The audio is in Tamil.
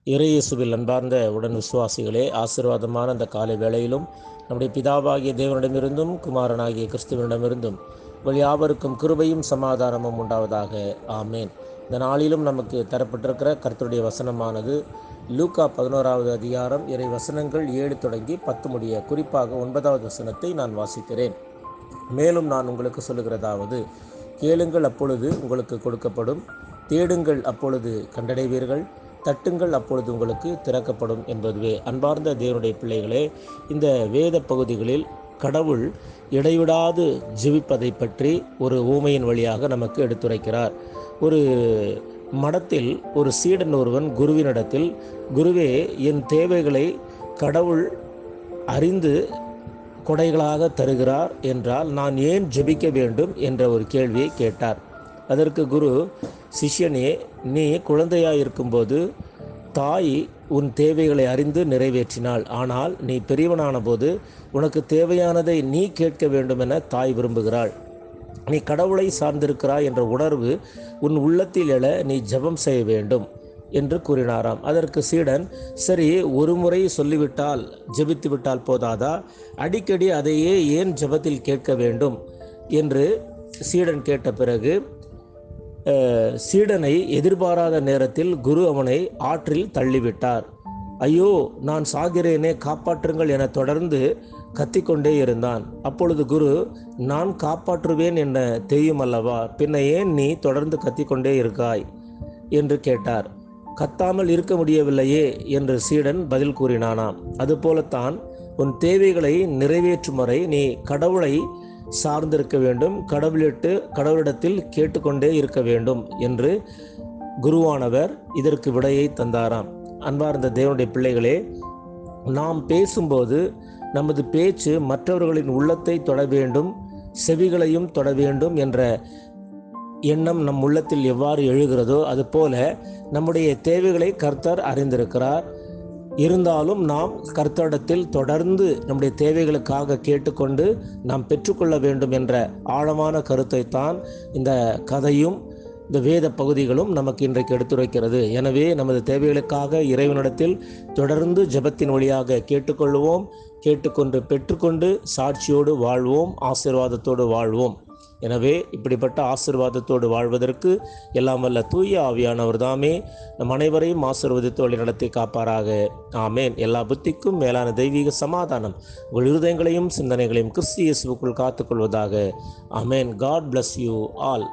இறையேசுவில் அன்பார்ந்த உடன் விசுவாசிகளே, ஆசீர்வாதமான அந்த காலை வேளையிலும் நம்முடைய பிதாவாகிய தேவனிடமிருந்தும் குமாரனாகிய கிறிஸ்துவனிடமிருந்தும் யாவருக்கும் கிருபையும் சமாதானமும் உண்டாவதாக. ஆமேன். இந்த நாளிலும் நமக்கு தரப்பட்டிருக்கிற கர்த்தருடைய வசனமானது லூக்கா 11வது அதிகாரம் இறை வசனங்கள் 7 தொடங்கி 10 முடிய, குறிப்பாக 9வது வசனத்தை நான் வாசிக்கிறேன். மேலும் நான் உங்களுக்கு சொல்லுகிறதாவது, கேளுங்கள் அப்பொழுது உங்களுக்கு கொடுக்கப்படும், தேடுங்கள் அப்பொழுது கண்டடைவீர்கள், தட்டுங்கள் அப்பொழுது உங்களுக்கு திறக்கப்படும் என்பதுவே. அன்பார்ந்த தேவனுடைய பிள்ளைகளே, இந்த வேத பகுதிகளில் கடவுள் இடைவிடாது ஜெபிப்பதை பற்றி ஒரு ஊமையின் வழியாக நமக்கு எடுத்துரைக்கிறார். ஒரு மடத்தில் ஒரு சீடன் ஒருவன் குருவினிடத்தில், குருவே, என் தேவைகளை கடவுள் அறிந்து கொடைகளாக தருகிறார் என்றால் நான் ஏன் ஜெபிக்க வேண்டும் என்ற ஒரு கேள்வியை கேட்டார். அதற்கு குரு, சிஷ்யனே, நீ குழந்தையாக இருக்கும்போது தாய் உன் தேவைகளை அறிந்து நிறைவேற்றினாள். ஆனால் நீ பெரியவனான போது உனக்கு தேவையானதை நீ கேட்க வேண்டும் என தாய் விரும்புகிறாள். நீ கடவுளை சார்ந்திருக்கிறாய் என்ற உணர்வு உன் உள்ளத்தில் எழ நீ ஜெபம் செய்ய வேண்டும் என்று கூறினாராம். அதற்கு சீடன், சரி, ஒரு முறை சொல்லிவிட்டால் ஜெபித்து விட்டால் போதாதா? அடிக்கடி அதையே ஏன் ஜெபத்தில் கேட்க வேண்டும் என்று சீடன் கேட்ட பிறகு, சீடனை எதிர்பாராத நேரத்தில் குரு அவனை ஆற்றில் தள்ளிவிட்டார். ஐயோ, நான் சாகிறேனே, காப்பாற்றுங்கள் என தொடர்ந்து கத்திக்கொண்டே இருந்தான். அப்பொழுது குரு, நான் காப்பாற்றுவேன் என தெரியும் அல்லவா, பின்ன ஏன் நீ தொடர்ந்து கத்திக்கொண்டே இருக்காய் என்று கேட்டார். கத்தாமல் இருக்க முடியவில்லையே என்று சீடன் பதில் கூறினானாம். அதுபோலத்தான் உன் தேவைகளை நிறைவேற்றும் வரை நீ கடவுளை சார்ந்திருக்க வேண்டும், கடவுளிடத்தில் கேட்டுக்கொண்டே இருக்க வேண்டும் என்று குருவானவர் இதற்கு விடையை தந்தாராம். அன்பார்ந்த தேவனுடைய பிள்ளைகளே, நாம் பேசும்போது நமது பேச்சு மற்றவர்களின் உள்ளத்தை தொட வேண்டும், செவிகளையும் தொட வேண்டும் என்ற எண்ணம் நம் உள்ளத்தில் எவ்வாறு எழுகிறதோ அதுபோல நம்முடைய தேவைகளை கர்த்தர் அறிந்திருக்கிறார். இருந்தாலும் நாம் கர்த்தரிடத்தில் தொடர்ந்து நம்முடைய தேவைகளுக்காக கேட்டுக்கொண்டு நாம் பெற்றுக்கொள்ள வேண்டும் என்ற ஆழமான கருத்தை தான் இந்த கதையும் இந்த வேத பகுதிகளும் நமக்கு இன்றைக்கு எடுத்துரைக்கிறது. எனவே நமது தேவைகளுக்காக இறைவனிடத்தில் தொடர்ந்து ஜெபத்தின் வழியாக கேட்டுக்கொள்வோம். கேட்டுக்கொண்டு பெற்றுக்கொண்டு சாட்சியோடு வாழ்வோம், ஆசீர்வாதத்தோடு வாழ்வோம். எனவே இப்படிப்பட்ட ஆசீர்வாதத்தோடு வாழ்வதற்கு எல்லாம் வல்ல தூய ஆவியானவர் தாமே நம் அனைவரையும் ஆசீர்வதித்து வழி நடத்தி காப்பாராக. ஆமேன். எல்லா புத்திக்கும் மேலான தெய்வீக சமாதானம் உங்கள் இருதயங்களையும் சிந்தனைகளையும் கிறிஸ்து இயேசுவுக்குள் காத்துக்கொள்வதாக. ஆமேன். God bless you all.